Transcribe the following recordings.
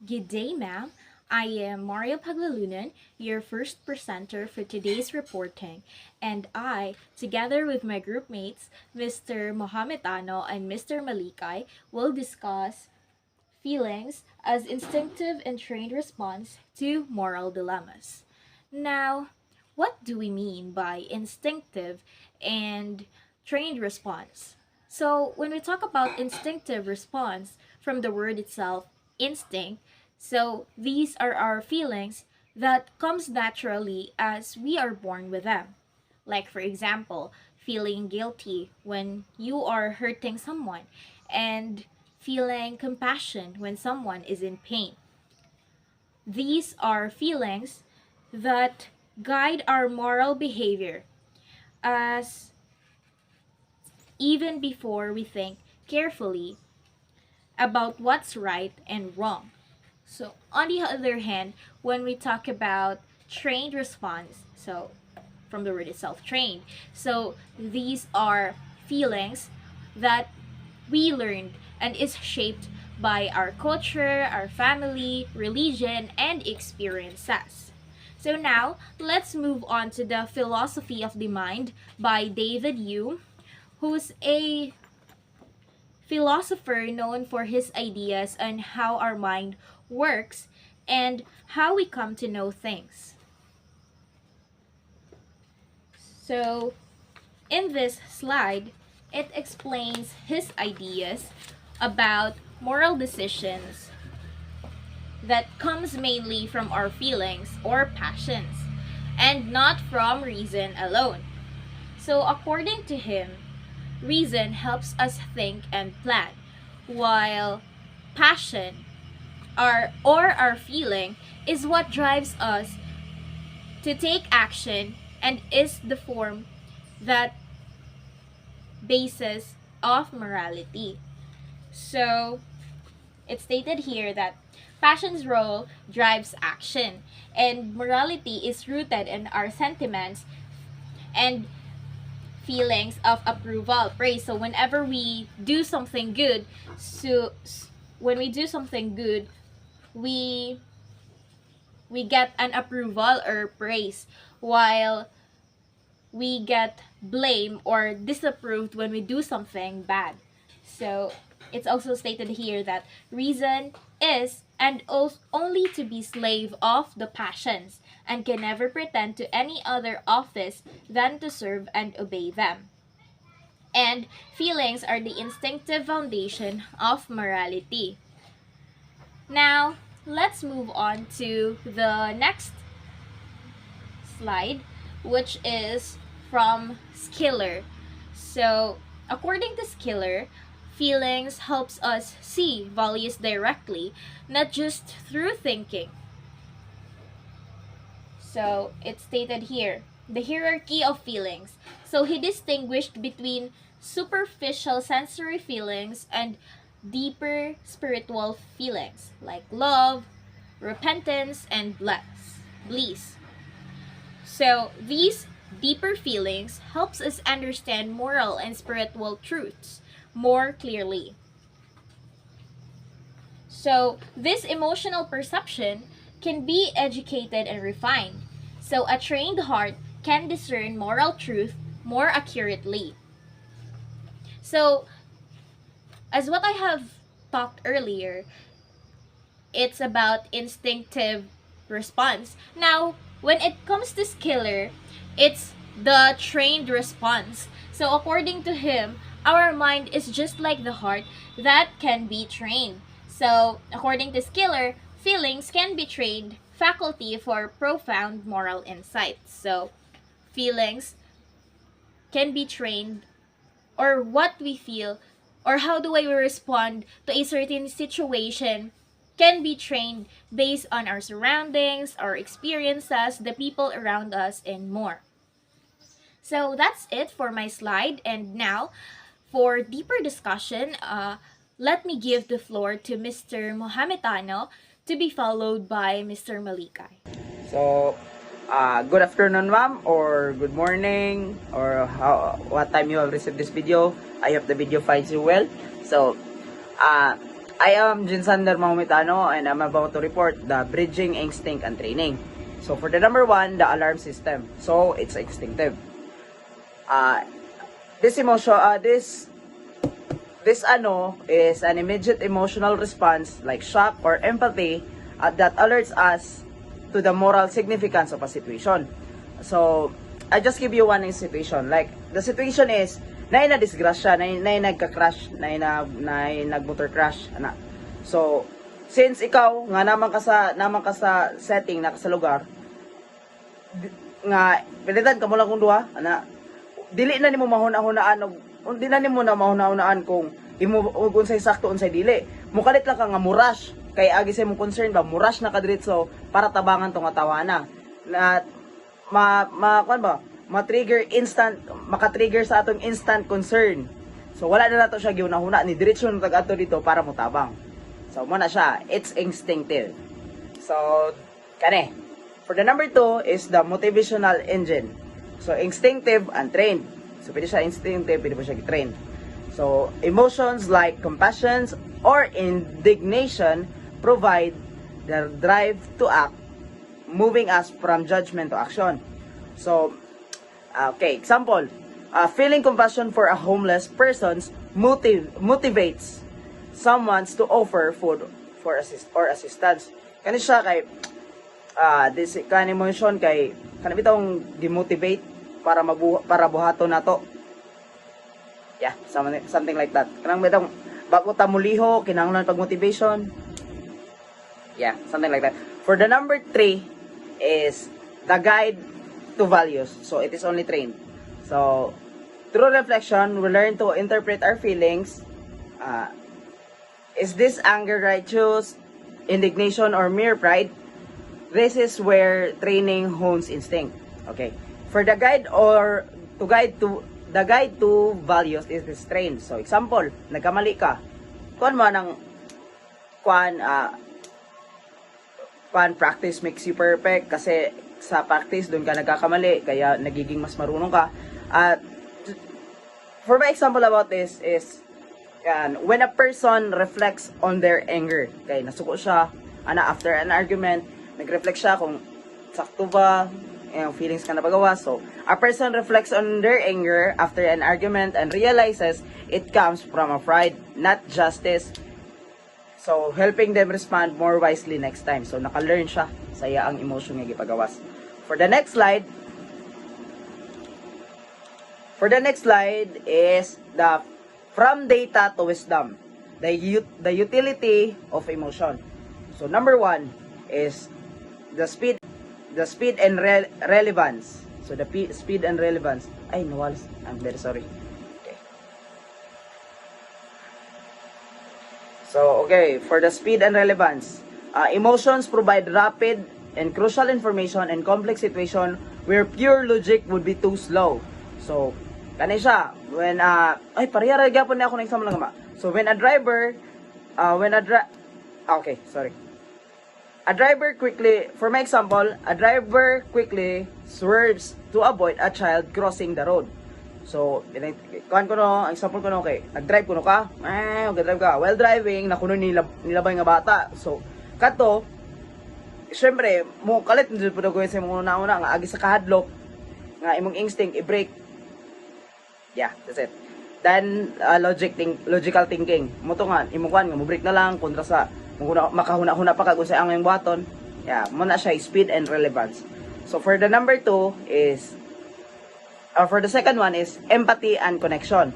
Good day, ma'am. I am Mario Paglalunan, your first presenter for today's reporting, and I, together with my group mates, Mr. Mohamed Ano and Mr. Malikay, will discuss feelings as instinctive and trained response to moral dilemmas. Now, what do we mean by instinctive and trained response? So, when we talk about instinctive response from the word itself, instinct, so these are our feelings that comes naturally as we are born with them. Like for example, feeling guilty when you are hurting someone and feeling compassion when someone is in pain. These are feelings that guide our moral behavior as even before we think carefully about what's right and wrong. So, on the other hand, when we talk about trained response, so from the word itself, trained, so these are feelings that we learned and is shaped by our culture, our family, religion, and experiences. So now, let's move on to the philosophy of the mind by David Hume, who's a philosopher known for his ideas on how our mind works and how we come to know things. So, in this slide, it explains his ideas about moral decisions that comes mainly from our feelings or passions and not from reason alone. So, according to him, reason helps us think and plan, while passion our feeling is what drives us to take action and is the form that basis of morality. So, it's stated here that passion's role drives action, and morality is rooted in our sentiments and feelings of approval, praise. So whenever we do something good, so when we do something good, we get an approval or praise, while we get blame or disapproved when we do something bad. So it's also stated here that reason is and only to be slave of the passions and can never pretend to any other office than to serve and obey them. And feelings are the instinctive foundation of morality. Now, let's move on to the next slide, which is from Skiller. So, according to Skiller, feelings helps us see values directly, not just through thinking. So, it's stated here, the hierarchy of feelings. So, he distinguished between superficial sensory feelings and deeper spiritual feelings like love, repentance, and bliss. So these deeper feelings helps us understand moral and spiritual truths more clearly. So this emotional perception can be educated and refined. So a trained heart can discern moral truth more accurately. So as what I have talked earlier, it's about instinctive response. Now, when it comes to Skiller, it's the trained response. So, according to him, our mind is just like the heart that can be trained. So, according to Skiller, feelings can be trained faculty for profound moral insights. So, feelings can be trained, or what we feel or how the way we respond to a certain situation can be trained based on our surroundings, our experiences, the people around us, and more. So that's it for my slide. And now, for deeper discussion, let me give the floor to Mr. Mohametano to be followed by Mr. Malikay. So, good afternoon, ma'am, or good morning, or what time you have received this video. I hope the video finds you well. So, I am Jinsander Mahumitano and I'm about to report the bridging instinct and training. So for the number 1, the alarm system. So it's instinctive. This emotion, this is an immediate emotional response like shock or empathy that alerts us to the moral significance of a situation. So I just give you one situation. Like the situation is na disgrasya, na nagka-crash, na nag-motor crash, ana. So since ikaw nga naman ka sa setting na sa lugar nga pilitan ka mo lang kung duha, ana. Dili na nimo mahuna-hunaan og di na nimo na mahuna-hunaan kung imo unsay sakto unsay dili. Mukalit lang ka nga murash kay agi say mo concern ba murash na kadritso para tabangan tong atawana na ma-trigger instant, maka-trigger sa atong instant concern. So wala na nato siya giunahuna ni diretso na tag-adto dito para motabang. So mo na siya, it's instinctive. So kani. For the number 2 is the motivational engine. So instinctive and trained. So pwede siya instinctive, pwede po siya trained. So emotions like compassion or indignation provide the drive to act, moving us from judgment to action. So okay, example, feeling compassion for a homeless person motivates someone to offer food for assistance. Kani siya kay this kind emotion kay kana bitong demotivate para buhaton nato. Yeah, something like that. Kanang bitong bago ta muliho kinahanglan pag motivation. Yeah, something like that. For the number 3 is the guide to values. So it is only trained. So through reflection, we learn to interpret our feelings. Is this anger righteous, indignation, or mere pride? This is where training hones instinct. Okay. For the guide to values is this trained. So example, nagkamali ka. Kuan mo ng practice makes you perfect kasi sa practice doon ka nagkakamali kaya nagiging mas marunong ka. At for my example about this is when a person reflects on their anger, kay nasuko siya after an argument, nag-reflect siya kung sakto ba yung feelings ka napagawa. So a person reflects on their anger after an argument and realizes it comes from a pride, not justice. So helping them respond more wisely next time. So naka-learn siya sa ang emotion nga gipagawas. For the next slide is the from data to wisdom, the utility of emotion. So number 1 is the speed and relevance. So the speed and relevance. Ay, nawals. I'm very sorry. Okay. So, okay, for the speed and relevance, emotions provide rapid and crucial information in complex situation where pure logic would be too slow. So, kani siya, when, parehara gyapon na ako ng example lang ma. So, when a driver swerves to avoid a child crossing the road. So, example ko no, okay, nag-drive ko no ka, mag-drive ka, while driving, nakuno nilabay nga bata. So, kato, syempre, mo kalit nito po gawin sa mga una nga, agi sa kahadlok, nga imong instinct, i-brake. Yeah, that's it. Then, logical thinking. Mo to nga, imong nga, mo-brake na lang, kontra sa, makahuna-huna pa kag unsay ang yung button. Yeah, mo na siya speed and relevance. So for the number 2 is for the second one is empathy and connection.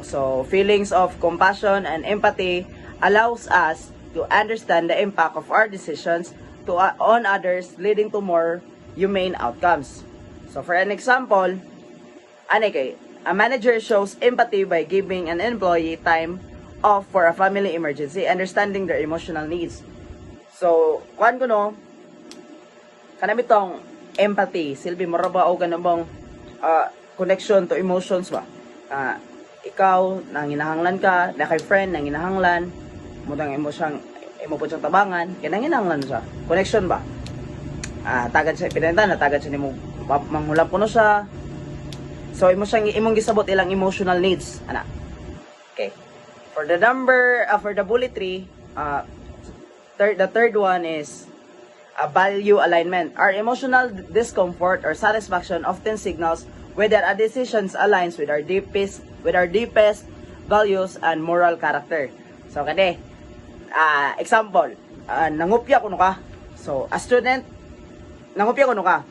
So feelings of compassion and empathy allows us to understand the impact of our decisions on others, leading to more humane outcomes. So for an example, a manager shows empathy by giving an employee time off for a family emergency, understanding their emotional needs. So, kuan ko no, kanami tong empathy, silbi mo ba o ganun connection to emotions ba? Ikaw, nanginahanglan ka, na kay friend, nanginahanglan, mutang imo po siyang tabangan, kaya nanginahanglan siya. Connection ba? Tagad siya, pinenta, natagad siya ni mo, manghulam po no siya. So, imong gisabot ilang emotional needs, ana. Okay. For the bullet 3, The third one is a value alignment. Our emotional discomfort or satisfaction often signals whether a decision aligns with our deepest values and moral character. So kani, example, nangupya kuno ka. So a student, nangupya kuno ka.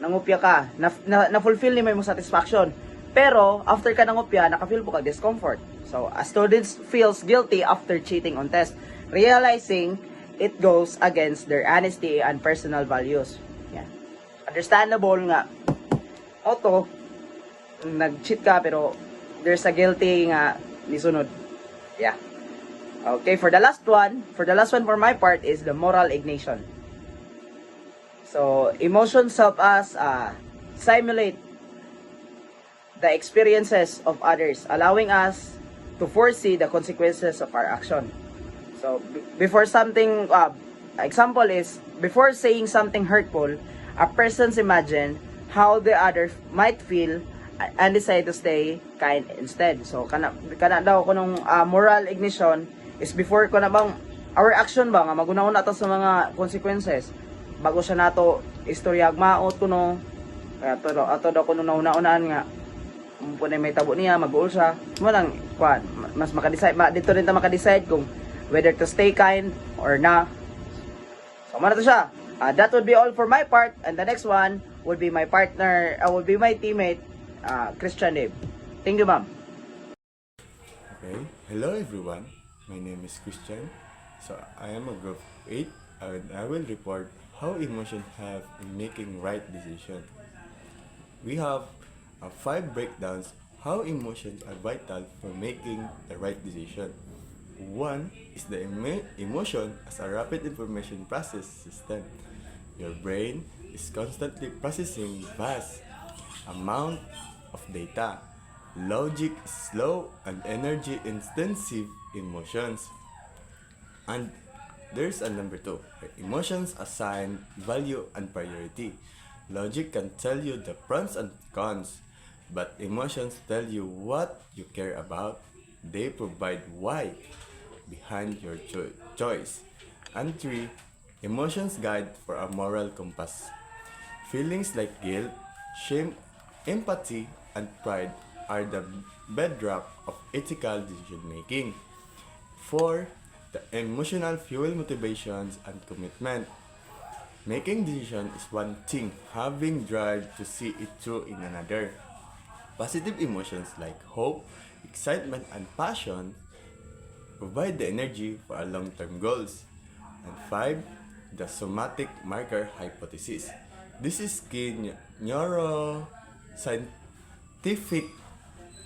Nangupya ka, na-fulfill ni mo satisfaction. Pero after ka nangupya, naka-feel po ka discomfort. So a student feels guilty after cheating on test, realizing it goes against their honesty and personal values. Yan. Understandable nga. Oto, nag-cheat ka pero there's a guilty nga nisunod. Yeah. Okay, for the last one for my part is the moral ignition. So, emotions help us simulate the experiences of others, allowing us to foresee the consequences of our action. So, before something, example is, before saying something hurtful, a person's imagine how the other might feel and decide to stay kind instead. So, kana daw kunong moral ignition is before ko na bang, our action ba, nga maguna-una to sa mga consequences, bago siya nato istoryag maot kuno, kaya ato daw kuno nauna-unaan nga, kung may tabo niya, mag-uul siya, mo lang, mas makadecide, dito rin ta makadecide kung whether to stay kind or na. So, mana to siya. That would be all for my part, and the next one would be my partner, would be my teammate, Christian Dave. Thank you, ma'am. Okay, hello everyone. My name is Christian. So I am a group 8 and I will report how emotions have in making right decision. We have 5 breakdowns how emotions are vital for making the right decision. One is the emotion as a rapid information process system. Your brain is constantly processing vast amount of data. Logic is slow and energy intensive emotions. And there's a number 2. Emotions assign value and priority. Logic can tell you the pros and cons, but emotions tell you what you care about. They provide why behind your choice. And 3, emotions guide for a moral compass. Feelings like guilt, shame, empathy, and pride are the bedrock of ethical decision making. 4, the emotional fuel motivations and commitment. Making decision is one thing, having drive to see it through in another. Positive emotions like hope, excitement, and passion provide the energy for our long-term goals. And 5, the somatic marker hypothesis. This is key neuroscientific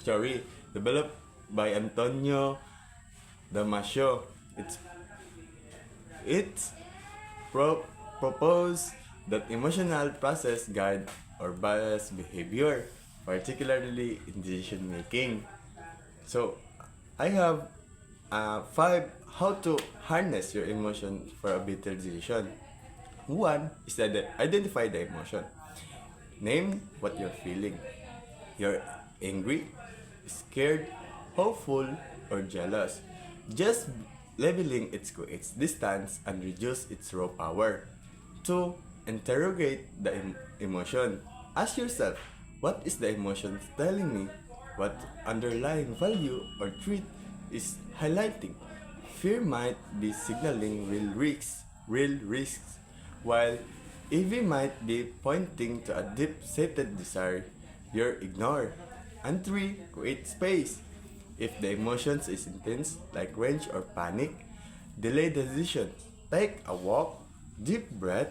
theory developed by Antonio Damasio. It's proposed that emotional process guide or bias behavior, particularly in decision making. So, I have 5 how to harness your emotion for a better decision. One is that identify the emotion. Name what you're feeling. You're angry, scared, hopeful, or jealous. Just labeling it creates distance and reduce its raw power. 2. Interrogate the emotion. Ask yourself, what is the emotion telling me? What underlying value or trait is highlighting? Fear might be signaling real risks, while envy might be pointing to a deep-seated desire you're ignored. And 3, create space. If the emotions is intense, like rage or panic, delay the decision. Take a walk, deep breath,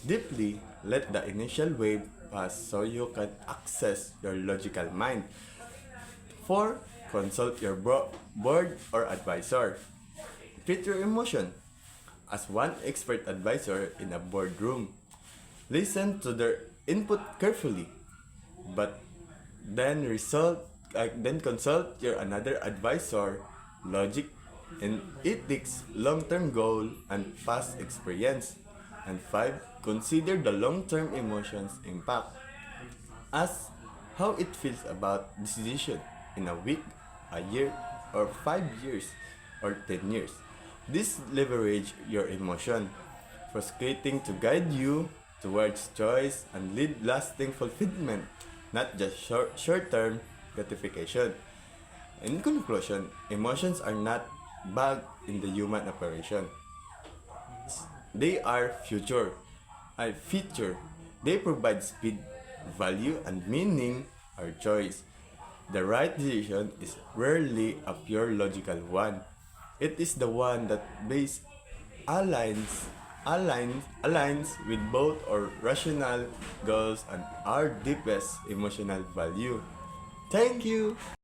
deeply let the initial wave pass so you can access your logical mind. 4. Consult your board or advisor. Treat your emotion as one expert advisor in a boardroom. Listen to their input carefully, but then consult your another advisor, logic and ethics, long-term goal, and past experience. And 5, consider the long-term emotions impact. Ask how it feels about this decision in a week, a year, or 5 years, or 10 years. This leverage your emotion, frustrating to guide you towards choice and lead lasting fulfillment, not just short-term gratification. In conclusion, emotions are not bug in the human operation. They are feature. They provide speed, value, and meaning or choice. The right decision is rarely a pure logical one. It is the one that base aligns with both our rational goals and our deepest emotional value. Thank you.